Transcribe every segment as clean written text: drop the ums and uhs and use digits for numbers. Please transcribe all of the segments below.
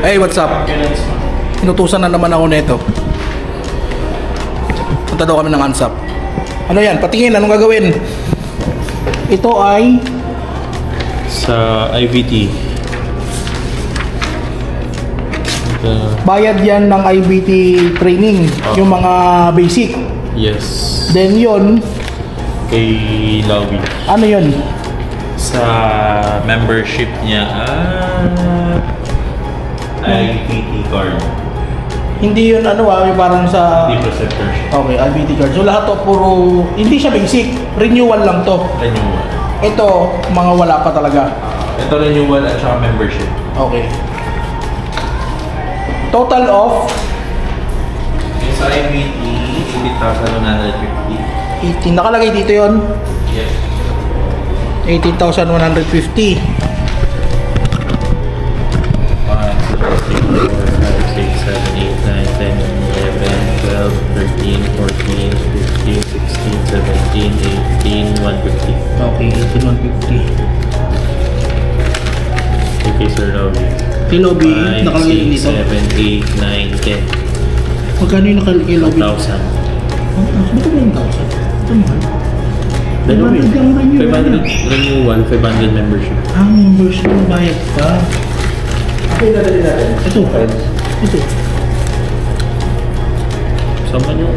Hey, what's up? Inutusan na naman ako nito. Punta daw kami ng ANSAP. Ano yan? Patingin, anong gagawin? Ito ay sa IVT. bayad yan ng IVT training, yung mga basic. Yes. Then yun, kay Lobby. ano yun? Sa membership niya, IVT card. Hindi yun ano yung parang sa... Hindi preceptorship. Okay, IVT card. So lahat to puro, hindi siya basic. Renewal lang to. Renewal. Ito, mga wala pa talaga. Ito renewal at saka membership. Okay. Total of? Yung sa IVT, 18,150. 18. Nakalagay dito yon. Yes. 18,150. 150. Okay, 18,150. Okay, Sir Lobby. Kay Lobby, 5, nakalagay 6, dito. 7, 8, 9, 10. Magkano yung nakalagay kay Lobby? 1,000. Ba't ba yung 1,000? Ito mahal. Dalawa eh. 500 renewal, 500 membership. Members na bayad pa. Okay, nadali natin. Ito. Ito. Sama nyo.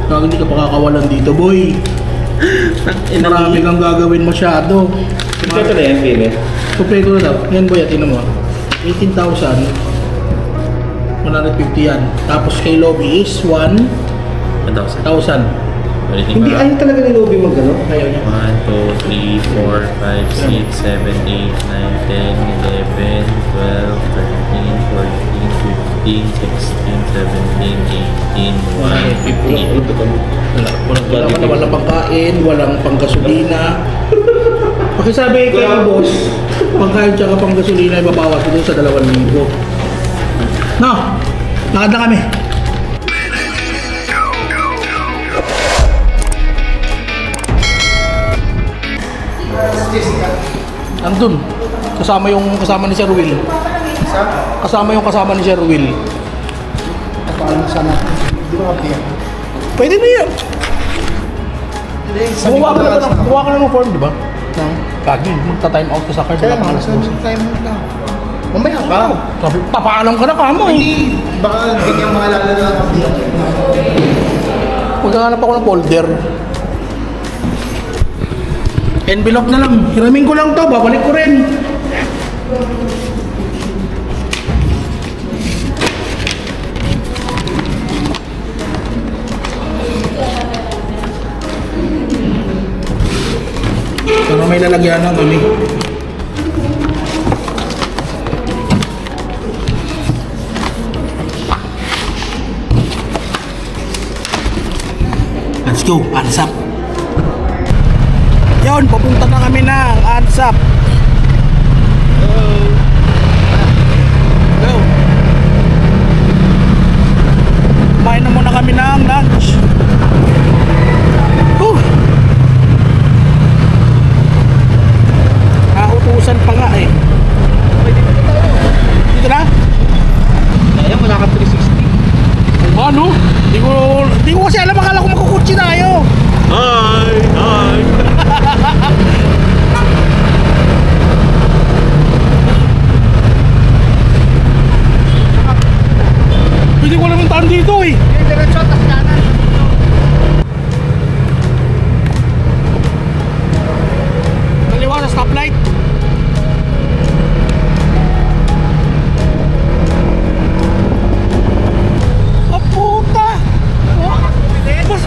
Kaya hindi ka pakakawalan dito, boy. Marami kang gagawin masyado. Ito na yan, Philip. Kompleto na daw. Yan, boy, tinan mo. 18,150 yan. Tapos kay Lobby is 1,000. 1,000. Hindi ayaw talaga ni Lobby mag-ano. Ayaw niya. 1, 2, 3, 4, 5, 6, 7, 8, 9, 10, 11, 12, 13, 14, 15, 16, 17, 18, 19, 20. Walang pangkain, walang panggasolina. Pakisabi kay boss, pangkain tsaka panggasolina ibabawas ko doon sa 2,000. No, lakad na kami. Andun, kasama ni Sir Will. Kasama ni Sir Will. Napaalam sana. Hindi mo kaptiya. Pwede na yan. Buwa ka na ng form, di ba? Kagi, magta-time out ka sa card. Kaya nga, time out lang. Mamaya ka. Sabi, papaalam ka na kamo eh. Hindi, baka hindi niyang maalala na kaptiya. Maghahanap ako ng folder. Envelope na lang. Hiramin ko lang to. Babalik ko rin. Pero may lalagyan ng kami. Let's go. ANSAP. Yun, papunta na kami ng ANSAP. Go. Kumain na muna kami ng lunch. Nautusan pa nga eh. Dito na? Kaya wala ka 360. Ano? Di ko kasi alam, akala ko makukutsi tayo. Hi! Hindi ko alam yung taan dito eh. Diretso at kanan. Kaliwa sa stoplight. Oh puta! Mas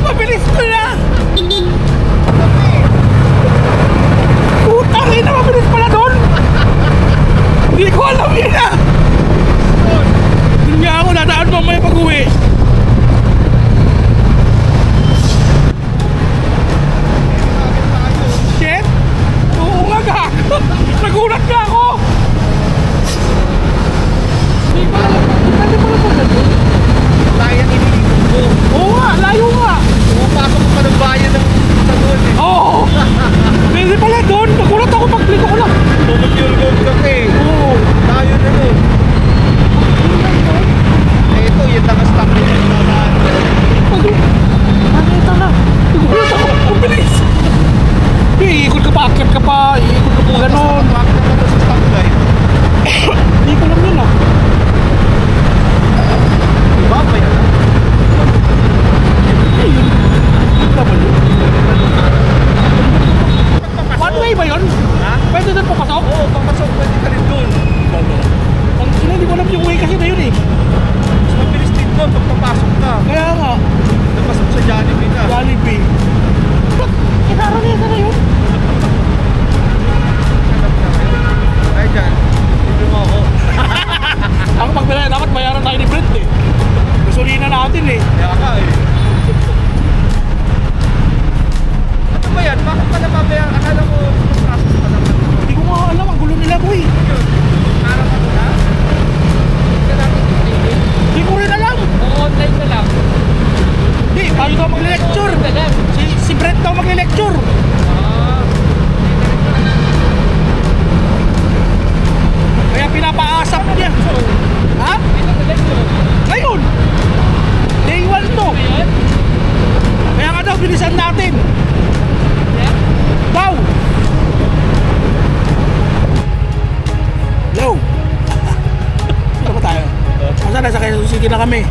nasa Quezon City na kami.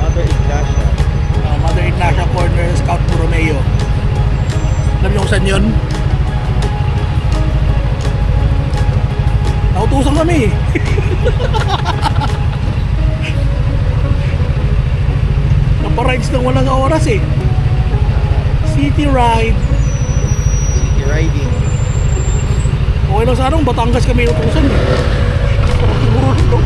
Mother Ignacia. Mother Ignacia Corner, Scout Borromeo. Alam niyo kung saan yun? Nautusan kami. Naparides ng walang oras eh. City ride. City riding. Okay lang sana kung Batangas kami inutusan eh. Siguro ito.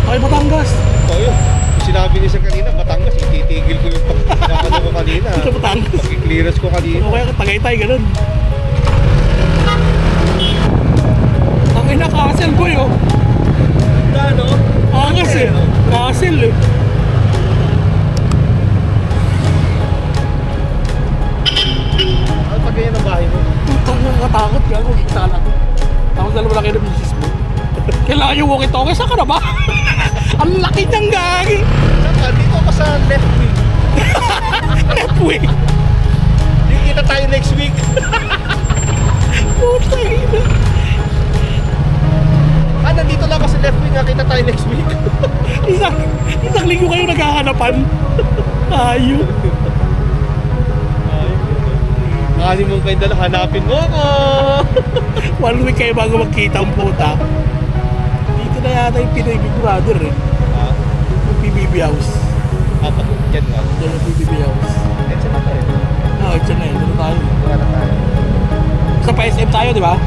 Okay, Batangas. So yun, sinabi niya sa kanina, Batangas, ititigil ko yung pagkakano ko kanina. Ito Batangas. Pag-clearance ko kanina. Okay, Tagaytay, ganun. Tangin na castle boy oh. Ano? Angas eh. Castle eh. Ano pag ganyan ang bahay mo? Putang nakatakot ka, magkita lang. Tapos dalawa lang kayo ng misis mo. Kailangan yung walkie-talkie, saan ka na ba? Ang laki niyang gagi. Saan ka? Dito ako sa left wing. Left way. Di kita tayo next week. Putang ina. Nandito lang ako sa left wing, kita tayo next week. Isang linggo kayo nagkahanapan. Ayun. Kani mong kayo dala, hanapin mo ako. 1 week kayo bago magkita ang puta. Dito na yata yung Pinoy Big Brother eh. Yung PBB House. Yan nga. Diyan yung PBB House. Yan na tayo. Oo, dyan na yun. Dito tayo. Diyan na tayo. Sa pa-SM tayo, di ba?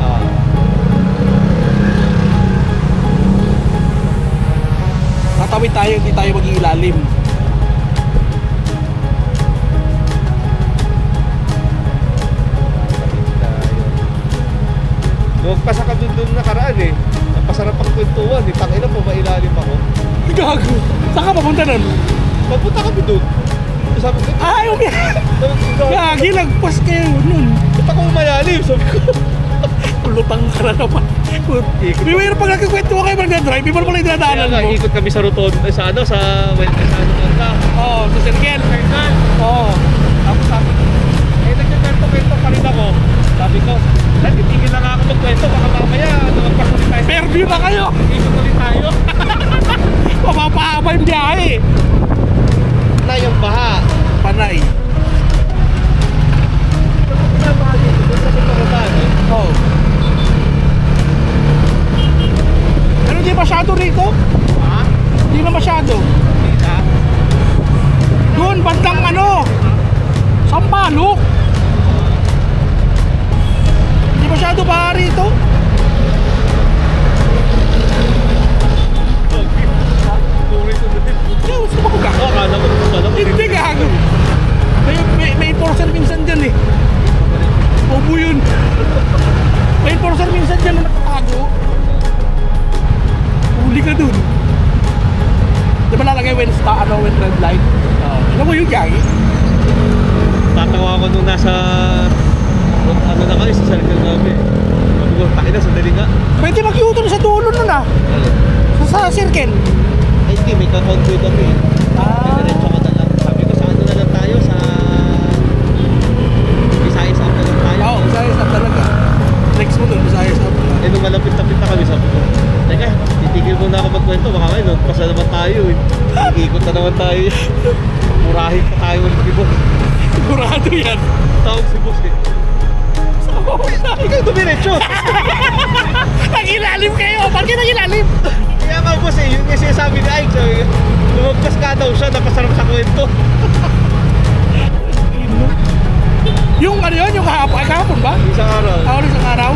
Tatawid tayo, hindi tayo mag-iilalim. Magpasa ka dun nakaraan eh. Napasarap ang kwentuhan eh. Tangina po, mailalim ako. Gago. Saan ka papunta nun? Magpunta kami dun. Sabi ko, Ay, gagi, lagpas kayo nun. ba't ako malalim? Sabi ko, Lutang ka na naman. May mayroon pag nagkikwento kayo mag-drive, may pala yung dinadaanan mo. ikot kami sa rotonda, sa rotonda. Oo, sa Circle. Circle. Oo. Tapos sabi ko, nagkwento pa rin ako. Sabi ko, titigil lang ako magkwento, baka mamaya, magpas ulit tayo. Fairview na kayo. Ikot ulit tayo. Mapapahaba yung biyahe. Na yung baha. Panay. Na baha dito, doon sa Sintorotan eh. Oo. Pero hindi masyado rito. Ha? Hindi na masyado. Hindi na. Doon, bandang Sampalok. Hindi masyado baha rito. Gusto mo ko ka? Oo, akala ko gusto na. Hindi gago. May enforcer minsan dyan eh. Bobo yun. May enforcer minsan dyan na nakatago. Huli ka dun. Di ba lalagay when red light? Alam mo yung gagi? Tatawa ako nung nasa ano na kami, sa circle namin. Sabi ko, takina, sandali nga. Pwede mag-U-turn sa dulo nun ah. Sa circle. Ay, hindi, may kakonvoy kami. Diretso ka na lang. Sabi ko, sa ano na lang tayo, sa Visayas up na lang tayo. Oo, Visayas up talaga. Next mo dun, Visayas up na. Eh, nung malapit-lapit na kami, sabi ko, teka, titigil muna ako magkwento, baka kayo, nagpasa naman tayo eh. Ikot na naman tayo. Murahin pa tayo ulit ni Boss. Sigurado yan. Tawag si Boss eh. Ikaw dumiretso. Nag-ilalim kayo! Bakit nag-ilalim? Kaya nga Boss eh, yun yung sinasabi ni Ike, sabi ko, lumagpas ka daw siya, napasarap sa kwento. Yung ano yun, yung kahapon ba? Isang araw. Ako isang araw.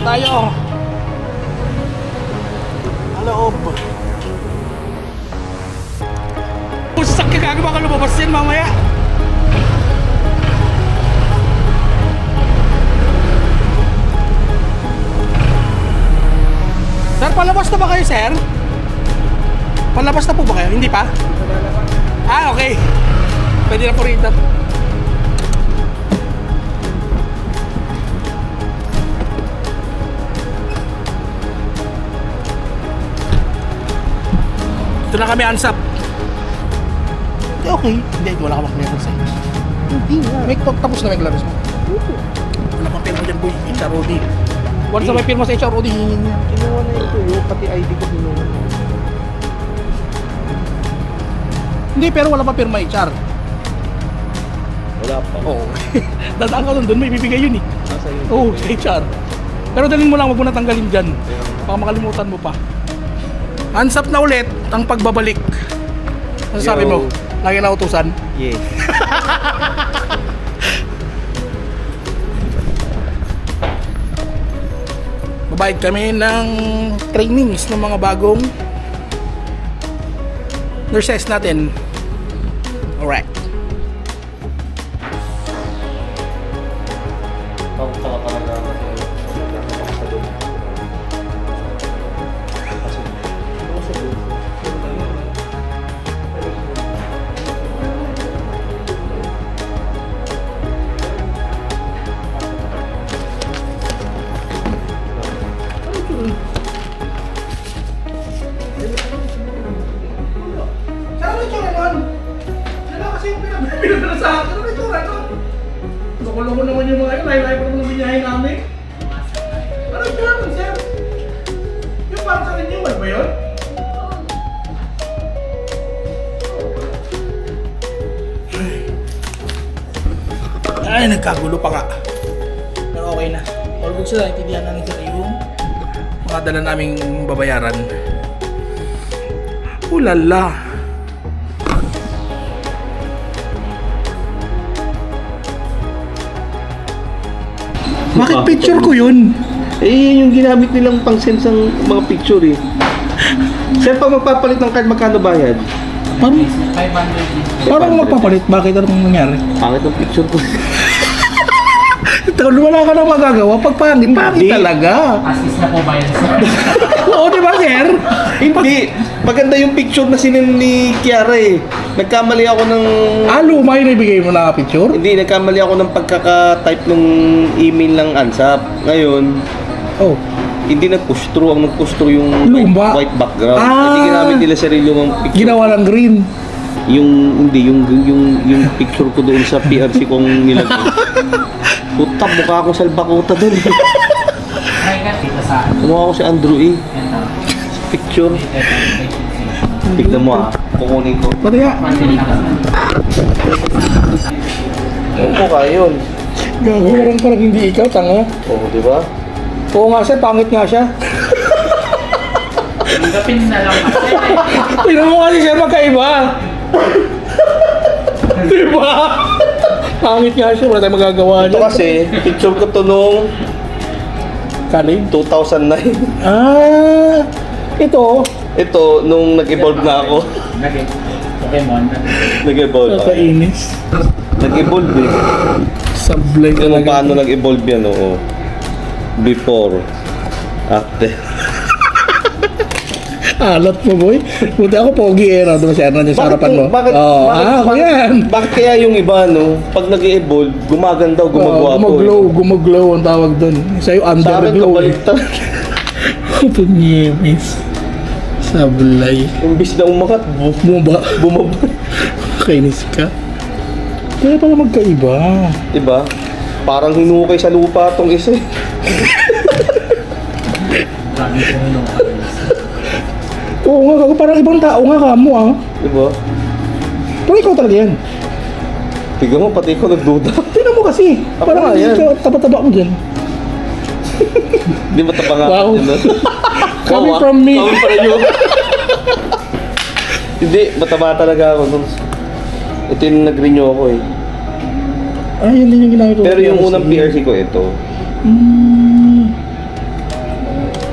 Tayo loob. Kung sasakyan ka baka lumabas yan mamaya. Sir, palabas na ba kayo, sir? Palabas na po ba kayo? Hindi pa? Ah, okay. Pwede na po rito. Dito na kami ansap. Okay. Hindi, wala ka mag-clearance eh. Hindi nga. May tapos na may clearance mo. Wala pang pirma dyan boy, HROD. Once na may pirma sa HROD, hingin niya. Kinuha na ito yun, pati ID ko kinuha na. Hindi, pero wala pa pirma HR. Wala pa. Oo. Dadaan ka doon, may bibigay yun eh. Nasa yun. Oo, HR. Pero dalhin mo lang, wag mo na tanggalin dyan. Baka makalimutan mo pa. Ansap na ulit ang pagbabalik. Ano sabi mo? Lagi na utusan? Yes. Babayad kami ng trainings ng mga bagong nurses natin. Alright. Saan ang itsura nun? Sila kasi yung pinagpapilala sa akin. Ano ang itsura nun? Nakuloko naman yung mga yun. Layo-layo pa naman ang binyahin namin. Ano ang itsura nun, sir? Yung parang sa renewal ba yun? Ay, nagkagulo pa nga. Pero okay na. All good sila. Intindihan namin sila yung mga dala naming babayaran. Ulala. Bakit picture ko yun? Eh, yung ginamit nilang pang-send ng mga picture eh. Sir, pag magpapalit ng card, magkano bayad? Parang magpapalit. Bakit? Anong nangyari? Pangit ng picture ko. Wala ka nang magagawa. Pag pangit talaga. Assist na po ba yan? Oo, di ba, sir? Hindi. Maganda yung picture na sinend ni Kiara eh. Nagkamali ako ng... Luma yung ibigay mo na picture? Hindi, nagkamali ako ng pagkaka-type ng email ng ANSAP. Ngayon, Oh. hindi nag-push through. Ang nag-push through yung Luma? white background. Ah. Hindi ginamit nila sarili yung picture. Ginawa ng green. Yung picture ko doon sa PRC kong nilagay. Puta, mukha akong salbakuta doon. Mukha ako si Andrew eh. Picture. Tignan mo ah. Kukunin ko. Pati nga. Mukha yun. Gagawin parang hindi ikaw, tanga. Oo, di ba? Oo nga sir, pangit nga siya. Gapin na lang. Tingnan mo kasi siya magkaiba. Diba? Pangit nga siya, wala tayong magagawa Ito niya. kasi, picture ko to nung Kanin? 2009. Ito. Ito, nung nag-evolve na ako. Pokemon. Nag-evolve. Nakainis. Nag-evolve eh. Sablay Kung talaga. paano nag-evolve yan, oo. Before. After. Alat mo, boy. Buti ako pogi eh, no? Diba si Ernan yung sa harapan mo? Bakit, Ako yan. Bakit kaya yung iba, no? Pag nag-evolve, gumaganda o gumagwapo. Gumaglow ang tawag doon. Isa yung Sa akin, underglow. kabaliktad. Punyemis. Sablay. Imbis na umangat, bumaba. Kainis ka. Kaya pala magkaiba. Diba? Parang hinukay sa lupa tong isa eh. Oo nga, parang ibang tao nga kamo ah. Diba? Pero ikaw talaga yan. Tignan mo, pati ikaw nagduda. Tingnan mo kasi. Ako Parang nga yan. taba-taba mo dyan. Hindi mataba nga. Wow. Yun, no? Coming Wow, from me. Coming from you. Hindi, mataba talaga ako. Nung... Ito yung nag-renew ako eh. Yun din yung ginagawa ko. Pero yung unang PRC ko ito.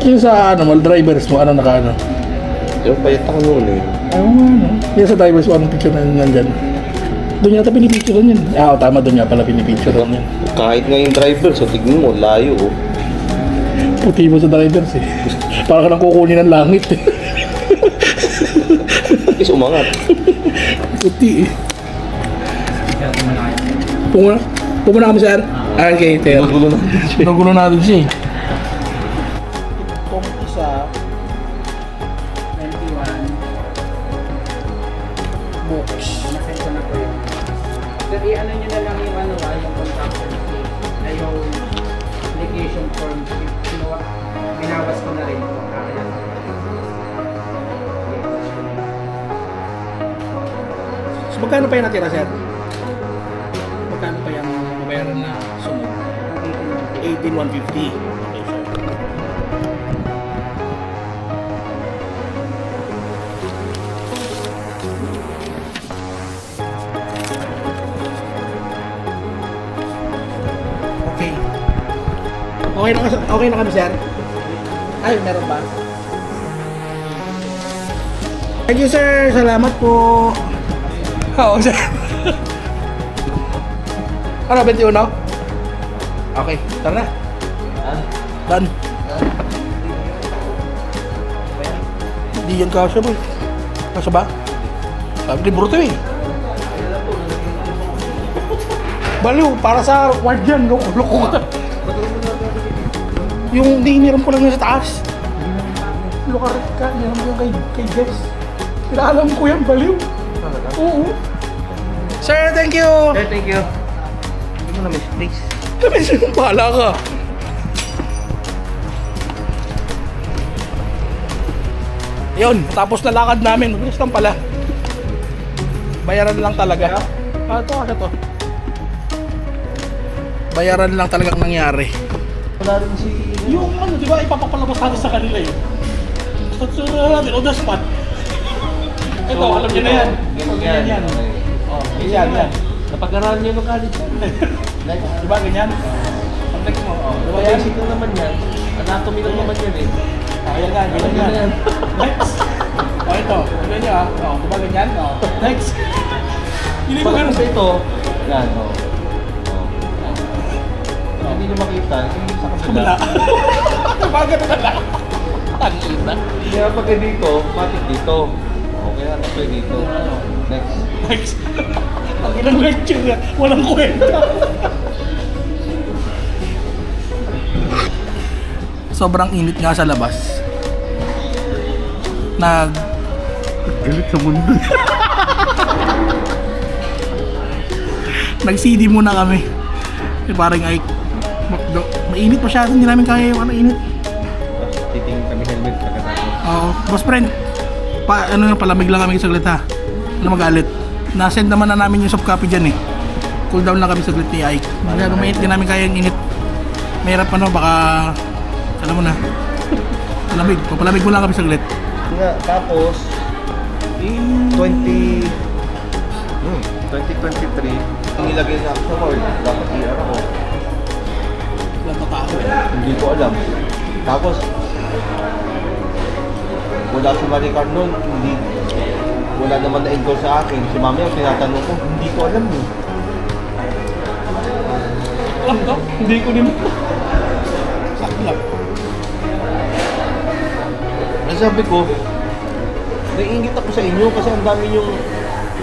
Yung sa ano, mal drivers mo, ano naka-ano? Yung payat ako noon eh. Yung sa drivers mo, anong picture na nandyan? Doon yata pinipicture yun. Tama, doon nga pala pinipicture yun. Kahit nga yung driver, so tignan mo, layo oh. Puti mo sa drivers eh. Para ka nang kukunin ng langit eh. Is umangat. Puti eh. Pumuna kami sir. Okay, tayo. Magulo na. Nagulo natin siya eh. Itong isa, 21. form. Binawas ko na rin. So, magkano pa yung natira, sir? Magkano pa yung mabayaran na sunod? 18,150. Okay, sir. Okay. Okay na kami, sir? Ay, meron ba? Thank you, sir. Salamat po. Oo, sir. Ano, 21? Okay, tara na. Done. Hindi yan kasya mo. Kasya ba? Sabi libro to eh. Baliw, para sa ward yan. Loko ka. Yung hiniram ko lang yun sa taas. Lukarit ka, hiniram ko yung kay Jess. Pinaalam ko yan, baliw. Oo. Sir, thank you. Sir, thank you. Hindi mo na misplace. Bahala ka. Yun, tapos na lakad namin. Mabilis lang pala. Bayaran lang talaga. Ito to. Bayaran lang talagang nangyari. Wala rin si... Yung ano, di ba ipapapalabas natin sa kanila eh. So natin, on the spot. Ito, alam niyo na yan. Ganyan. Oh, yan. Napag-aralan niyo ng college. Di ba ganyan? Context mo. Oh, di ba yan? Basic lang naman yan. Anatomy lang naman yan eh. Ayan nga, ganyan. Next. Oh, ito. Ganyan niyo ah. Oh, di ba ganyan? Oh, next. Hindi mo ganun. Pag ito, yan o. Hindi nyo makita, hindi sa kabila. Bagat ka na. Tangina. Kaya pag dito, matik dito. Okay na, ito dito. Next. Ang ilang lecture na, walang kwenta. Sobrang init nga sa labas. Galit sa mundo. Nag-CD muna kami. Parang ay mainit masyado, hindi namin kaya yung init. Titingin kami helmet pagkatapos. Oo, boss friend. Palamig lang kami saglit ha. Ano magalit. Na-send naman na namin yung soft copy dyan eh. Cool down lang kami saglit ni Ike. Pero mainit din namin kaya yung init. Mahirap baka alam mo na. Papalamig mo lang kami saglit. Tapos 2023 nilagay na ako sa word. Dapat i-ano ko. Hindi ko alam. Tapos wala si Marie Carl nun, wala naman na-endorse sa akin. Si Mami ang tinatanong ko, hindi ko alam eh. Alam ko? Hindi ko din. Sakto lang. Sabi ko, naiingit ako sa inyo kasi ang dami yung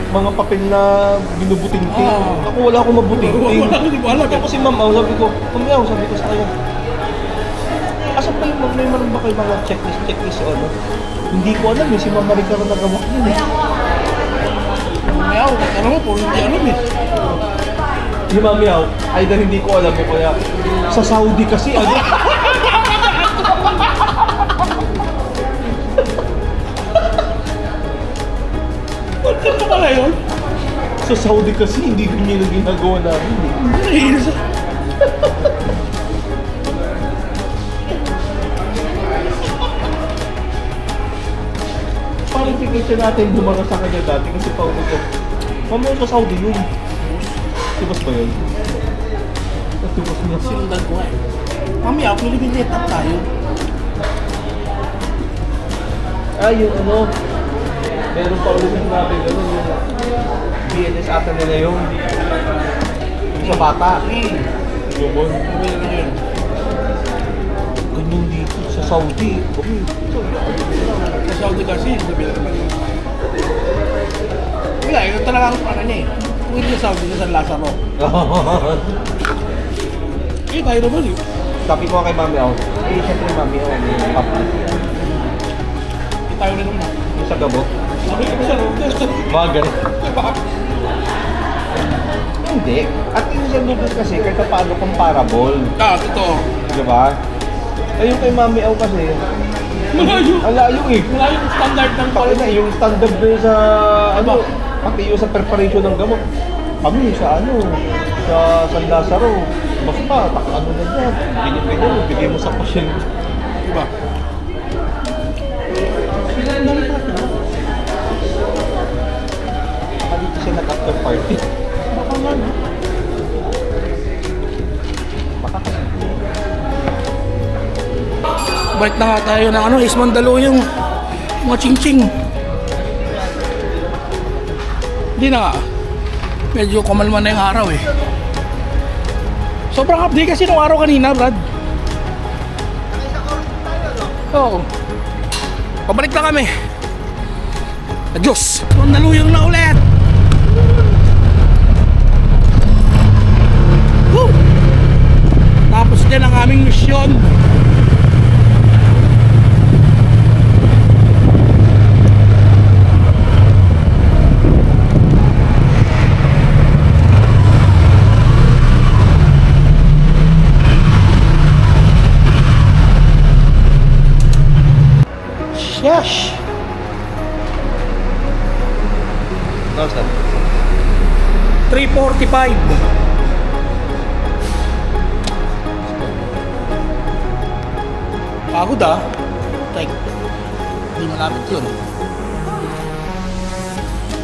mga papel na binubuting-ting. Ako wala akong mabuting-ting. Hindi ko alam. Ako si Ma'am, sabi ko, Ma'am, sabi ko sa kanya, asa pa yung may maroon ba kayo mga checklist o ano? Hindi ko alam eh, si Ma'am Maricar na nagawa yun eh. Miyaw, ano mo po, hindi alam eh. Si Ma'am Miyaw, ay dahil hindi ko alam eh, kaya sa Saudi kasi ano? Ano pala yun? Sa Saudi kasi hindi ganyan ang ginagawa namin eh. Naiinis. Qualification natin bumara sa kanya dati kasi pauwi ko. Mamaya sa Saudi yun. Tibas ba yun? Tibas niya. Sinundan ko eh. Mami, ako nilibilit up tayo. Yung ano, meron pa ulit yung natin gano'n yung BNS ata nila yung sa bata. Yun. Ganyan dito sa Saudi. Okay. Sa Saudi kasi, nabila naman yun. Wala, ito talaga ang ano niya eh. Kung hindi sa Saudi, sa San Lazaro. Eh, tayo naman eh. Sabi ko kay Mami ako, siyempre Mami ako, papa. Eh, tayo rin naman. Yung sa gabot. Sabi ko sa Robles. Mga ganun. Hindi. At yung sa Lucas kasi, kahit paano comparable. Ah, totoo. Diba? Eh yung kay Mami Au kasi, Malayo. ang layo eh. Malayo yung standard ng Pati na yung standard na yun sa ano, pati yung sa preparation ng gamot. Kami sa ano, sa San Lazaro, basta ano na dyan, ganyan-ganyan, bigay mo sa pasyente. Diba? Baka dito siya nag-after party. Baka nga, no? Baka kasi. Balik na nga tayo ng ano, East Mandaluyong. Mga ching-ching. Hindi na nga. Medyo kumalma na yung araw eh. Sobrang update kasi nung araw kanina, Brad. Oo. Pabalik na kami. Adios. Mandaluyong na ulit. Woo! Tapos din ang aming misyon. Yes. No, sir. 3:45. Pagod ah. Like, hindi malapit yun.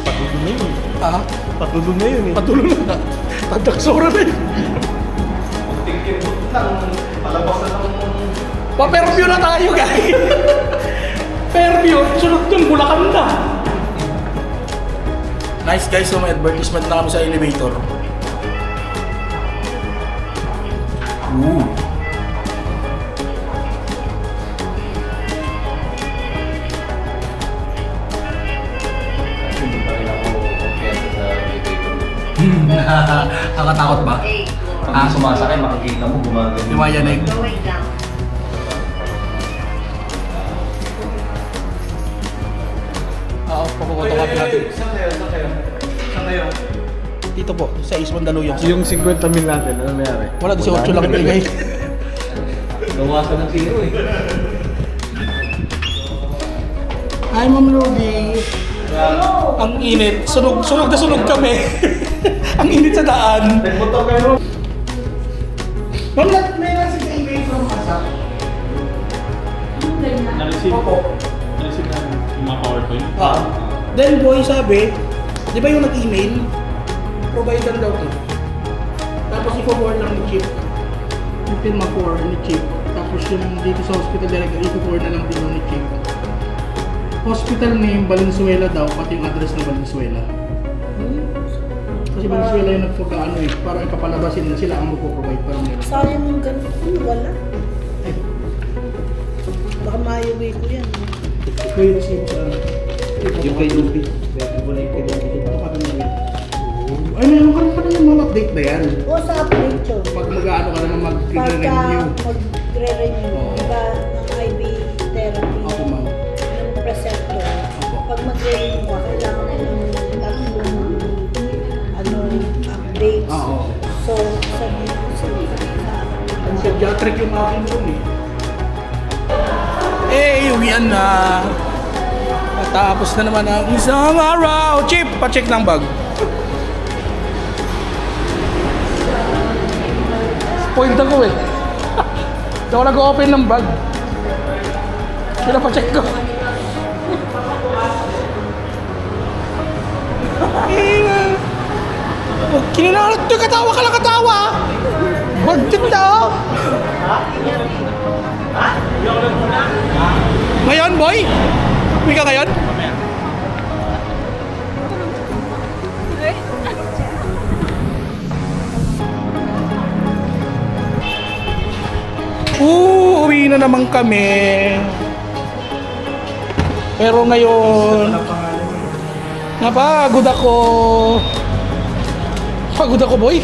Patuloy na yun. Ah, Patuloy na yun eh. patuloy na. Tadaksora na yun. Tingin mo lang, palabas na lang. Pa-Fairview na tayo guys. Fairview, sunod dun, Bulacan na. Nice guys, so may advertisement na kami sa elevator. Ooh. Hindi pa rin ako kumpiyansa sa elevator. Nakakatakot ba? Pag sumasakay, makikita mo gumagano. Lumayanig. Oo, papukotokapi natin. Saan kayo? Dito po, sa East Mandaluyong. Yung 50,000 natin, ano nangyari? Wala, 18 lang ibigay. Gawasan ng zero eh. Hi, Ma'am Rudy. Ang init. Sunog na sunog kami. Ang init sa daan. Nagmotor kayo. Ma'am, may nasa email from Asa. Na-receive Opo. Na-receive na yung mga PowerPoint. Then boy, sabi, di ba yung nag-email? Provider daw to. Tapos i-forward lang ni Chip. Yung pirma for ni Chip. Tapos yung dito sa hospital talaga, i-forward na lang din yung ni Chip. Hospital name, Valenzuela daw, pati yung address ng Valenzuela. Kasi Valenzuela yung nagpagkaano eh, parang ipapalabasin na sila ang magpo-provide para nila. Sayang yung ganun. Wala. Baka mayuwi ko yan. Wait, see mo sa ano. Yung kay Ruby. Pwede mo na yung kay Ruby. Ito ka naman wait. Ay, meron ka naman yung mga update na yan. O sa update yun. Pag mag-ano ka naman Pagka mag-renew. magre-renew, Oo. diba, ng IV therapy, Ako ma'am. ng preceptor, Opo. pag magre-renew ka, kailangan mo ng tatlong updates. Oo. So, sabi ko sa Ang pediatric yung akin doon eh. Eh, uwian na. Natapos na naman ang isang araw. Chip, pa-check ng bag. Point ako eh. Hindi ako nag-open ng bag. Pinapacheck ko. Kininalat ko, katawa ka lang katawa. Bagtit na. Ngayon, boy? Uwi ka ngayon? Uwi na naman kami. Pero ngayon, napagod ako. Pagod ako, boy.